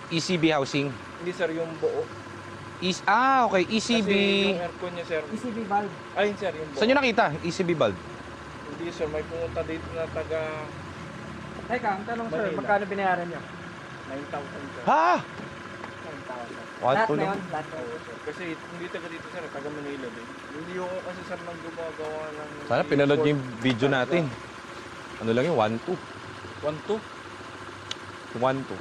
ECB housing. Hindi sir, yung buo. Okay, ECB. Kasi yung aircon niya sir. ECB valve. Ayun sir, yung buo. Saan nyo nakita? ECB valve. Hindi sir, may pumunta dito na taga Teka, ang tanong sir, Manila. magkano binayaran niyo? 9,000 sir. Ha? 9,000. What Lahat to na lang? yun? Lahat na yun. Kasi hindi taga dito sir, taga Manila din. Hindi ako kasi sir nang gumagawa ng... Sana pinanood nyo yung video natin. Ano lang yun? 1-2. 1-2? 1-2.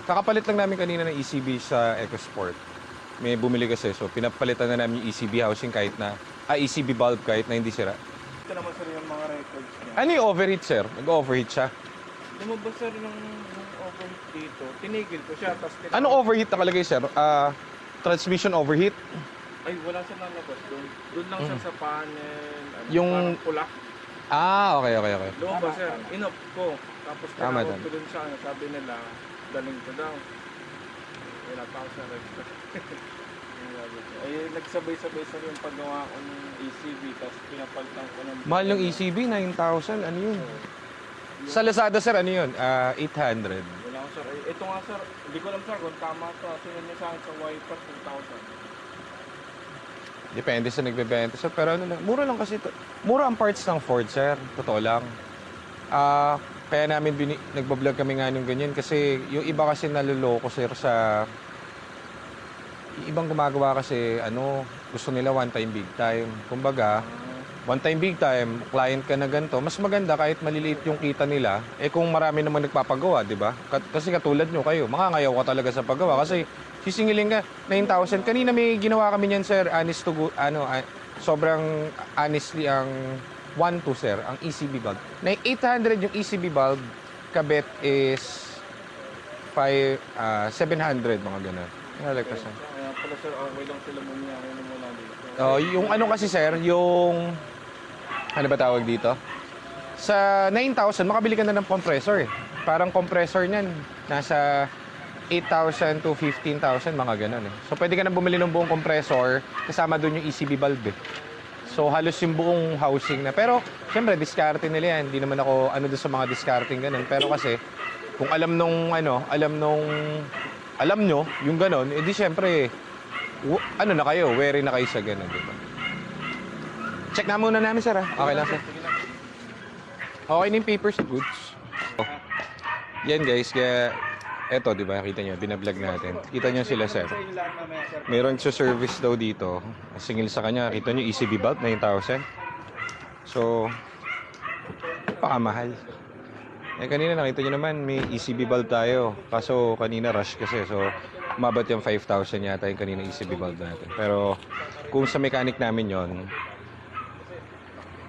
Kakapalit lang namin kanina ng ECB sa EcoSport. May bumili kasi. So, pinapalitan na namin yung ECB housing kahit na... ECB bulb kahit na hindi sira. Ito naman sir yung mga records niya. Ano yung overheat, sir? Nag-overheat siya. Lumabas sir ng overheat dito. Tinigil ko siya. Tapos Anong overheat nakalagay, sir? Transmission overheat? Ay, wala siya nalabas doon. Doon lang siya sa panel. Ano, Yung- parang pula. Okay. Lumabas sir. Inop ko. Tapos Tama, tinawag tama. ko doon sa ano. Sabi nila, daling ko daw. Wala pa ako sa register. Ay, nagsabay-sabay sa yung paggawa ko ng ECB. Tapos pinapalitan ko ng... Mahal yung ECB, 9,000. Ano yun? Sa Lazada, sir, ano yun? 800. Wala ko sir. Ito nga sir, hindi ko alam sir kung tama to. Sinun niya sa akin sa wiper 2,000. Depende sa nagbebenta, sir. Pero ano lang, mura lang kasi. Mura ang parts ng Ford, sir. Totoo lang. Kaya namin nagbablog kami nga nung ganyan kasi yung iba kasi naluloko, sir, sa... Yung ibang gumagawa kasi, gusto nila one time, big time. Kumbaga, one time, big time, client ka na ganito, mas maganda kahit maliliit yung kita nila, kung marami naman nagpapagawa, di ba? Kasi katulad nyo kayo, mangangayaw ka talaga sa paggawa kasi sisingilin ka, 9,000. Kanina may ginawa kami niyan, sir, sobrang honestly ang 1-2, sir, ang ECB bulb. Na 800 yung ECB bulb, kabit is 700, mga ganun. Nalagpas na. Kaya pala sir, okay lang sila muna. Kaya muna dito. Yung ano kasi, sir, yung... Ano ba tawag dito? Sa 9,000, makabili ka na ng compressor eh. Parang compressor niyan, nasa 8,000 to 15,000, mga ganun eh. So, pwede ka na bumili ng buong compressor, kasama doon yung ECB bulb eh. So, halos yung buong housing na. Pero, syempre, diskarte nila yan. Hindi naman ako ano doon sa mga discarding ganun. Pero kasi, kung alam nyo, yung ganun, edi syempre, na kayo, wary na kayo sa ganun, di ba? Check na muna namin, sir, ha? Okay lang, sir. Okay na yung papers and goods. Yan, guys, kaya, eto, di ba, kita nyo, binablog natin. Kita nyo sila, sir. Meron sa service daw dito. Singil sa kanya, kita nyo, ECB bulb, 9,000. So, pakamahal. Kanina nakita nyo naman, may ECB bulb tayo. Kaso kanina rush kasi. So, umabot yung 5,000 yata yung kanina ECB bulb natin. Pero, kung sa mechanic namin yon,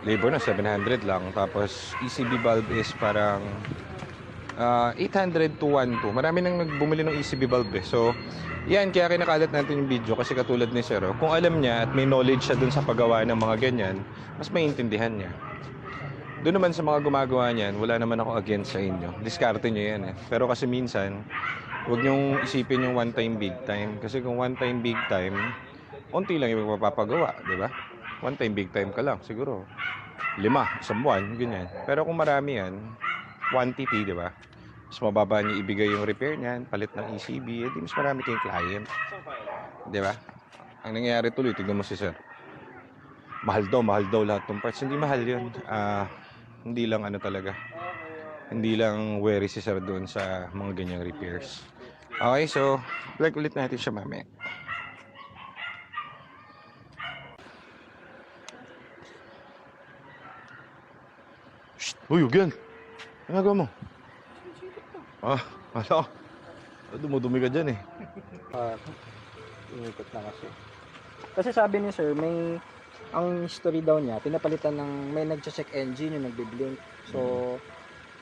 labor na 700 lang. Tapos, ECB bulb is parang 800 to 1,2. Marami nang nagbumili ng ECB bulb eh. So, yan, kaya kinakalat natin yung video kasi katulad ni Sir, kung alam niya at may knowledge siya dun sa paggawa ng mga ganyan, mas maintindihan niya. Doon naman sa mga gumagawa niyan, wala naman ako against sa inyo. Diskarte nyo yan eh. Pero kasi minsan, huwag nyong isipin yung one time, big time. Kasi kung one time, big time, unti lang yung mapapagawa, di ba? One time, big time ka lang, siguro 5, isang buwan, ganyan. Pero kung marami yan, quantity, di ba? Mas mababa niyo ibigay yung repair niyan, palit ng ECB, edi mas marami kayong client. Di ba? Ang nangyayari tuloy, tignan mo si Sir. Mahal daw lahat ng parts. Hindi mahal yun. Hindi lang talaga. Hindi lang wary si Sir doon sa mga ganyang repairs. Okay, so, vlog ulit natin siya mamaya. Shhh! Uy, Ugyan! Ano nagawa mo? Hala. Dumudumi ka dyan eh. Inikot na kasi. Kasi sabi ni sir, ang history daw niya, pinapalitan ng may nag-check engine yung nagbi-blink. So,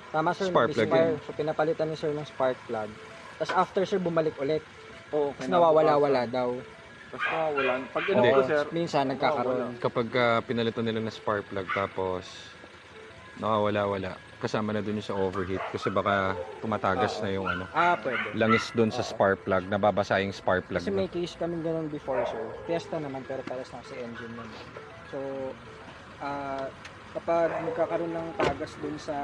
tama sir, Spark plug nag-expire. yun. So, pinapalitan ni sir ng spark plug. Tapos after sir, bumalik ulit. Oo, Tapos nawawala-wala daw. Tapos nawawalan. Pag Hindi. inuwi ko sir, Minsan nagkakaroon. Kapag pinalitan nila ng spark plug tapos nakawala-wala, kasama na dun yung sa overheat kasi baka tumatagas na yung Pwede. langis dun sa spark plug, nababasa yung spark plug. Kasi may case kami ganun before sir. Fiesta naman pero pares na sa engine nun. So, kapag magkakaroon ng tagas dun sa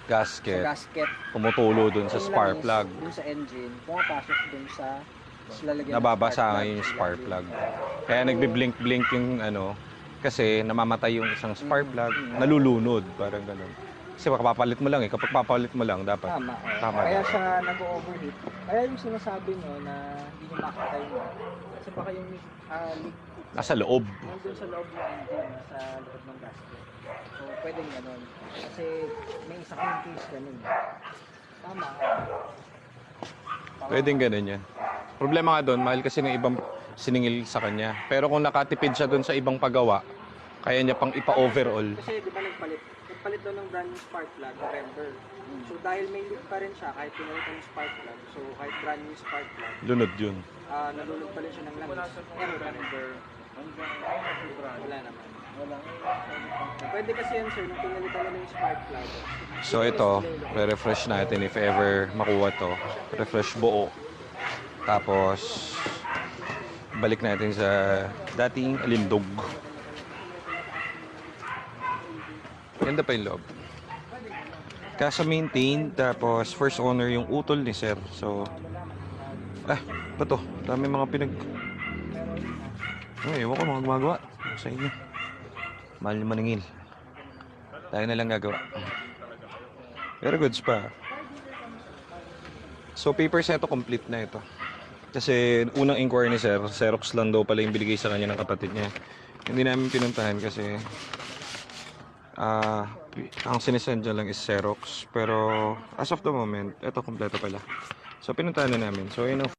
gasket, gasket. pumutulo dun sa Yung spark langis plug. dun sa engine, pumapasok dun sa lalagyan ng Nababasa ngayon yung spark plug. Kaya nagbi-blink-blink yung ano, kasi namamatay yung isang spark plug, nalulunod, parang ganun. Kasi papalit mo lang eh, kapag papalit mo lang, dapat. Tama. Oo. Tama Kaya ba? siya nga nag-overheat. Kaya yung sinasabi nyo na hindi nyo makita yung kasi baka yung leak Nasa loob. nandun sa loob ng engine, nasa loob ng gasket. So, pwedeng ganun. Kasi may isa kong case ganun. Tama ka. Pwedeng ganun yan. Problema nga doon, mahal kasi ng ibang siningil sa kanya. Pero kung nakatipid siya doon sa ibang paggawa, kaya niya pang ipa-overall. Kasi di ba nagpalit daw ng brand new spark plug, November. So dahil may leak pa rin siya, kahit pinalitan yung spark plug, so kahit brand new spark plug, Lunod yun. nalulog pa rin siya ng langis. November. Wala naman. Pwede kasi yan sir, nung pinalitan nila yung spark plug. So ito, re-refresh natin if ever makuha to. Refresh buo. Tapos, balik natin sa dating alindog. Ganda pa yung loob. Kaso maintain, tapos first owner yung utol ni sir. So, ba to? Dami mga ewan ko mga gumagawa sa inyo. Mahal yung maningil. Tayo na lang gagawa. Pero goods pa. So papers na ito, complete na ito. Kasi unang inquiry ni sir, Xerox lang daw pala yung binigay sa kanya ng kapatid niya. Hindi namin pinuntahan kasi ang sinesend niya lang is Xerox. Pero as of the moment, ito kompleto pala. So pinuntahan na namin. So yun ang